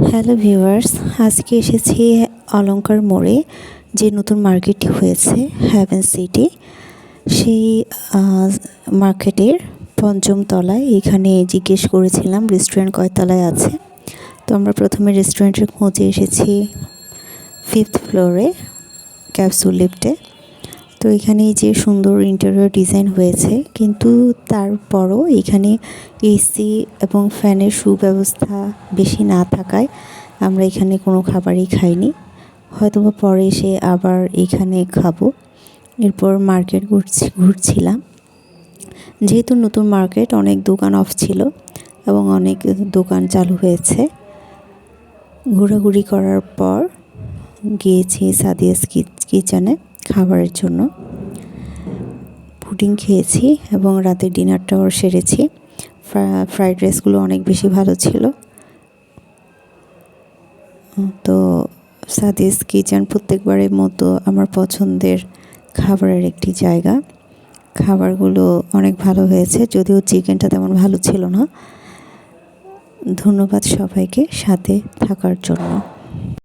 Hello viewers, আজকে এসেছি অলংকার মোড়ে যে নতুন মার্কেটটি হয়েছে হেভেন সিটি, সেই মার্কেটের পঞ্চম তলায়। এখানে জিজ্ঞেস করেছিলাম রেস্টুরেন্ট কয়তলায় আছে। তো আমরা প্রথমে রেস্টুরেন্টের খোঁজে এসেছি 5th ফ্লোরে ক্যাপসুল লিফটে। তো এখানে যে সুন্দর ইন্টেরিয়র ডিজাইন হয়েছে, কিন্তু তারপরও এখানে এসি এবং ফ্যানের সুব্যবস্থা বেশি না থাকায় আমরা এখানে কোনো খাবারই খাইনি। হয়তো বা পরে এসে আবার এখানে খাবো। এরপর মার্কেট ঘুরছিলাম। যেহেতু নতুন মার্কেট, অনেক দোকান অফ ছিল এবং অনেক দোকান চালু হয়েছে। ঘোরাঘুরি করার পর গিয়েছি সাদিয়াস কিচেনে খাবারের জন্য। পুডিং খেয়েছি এবং রাতের ডিনারটাও সেরেছি। ফ্রাইড রাইসগুলো অনেক বেশি ভালো ছিল। তো সাদিয়াস কিচেন প্রত্যেকবারের মতো আমার পছন্দের খাবারের একটি জায়গা। খাবারগুলো অনেক ভালো হয়েছে, যদিও চিকেনটা তেমন ভালো ছিল না। ধন্যবাদ সবাইকে সাথে থাকার জন্য।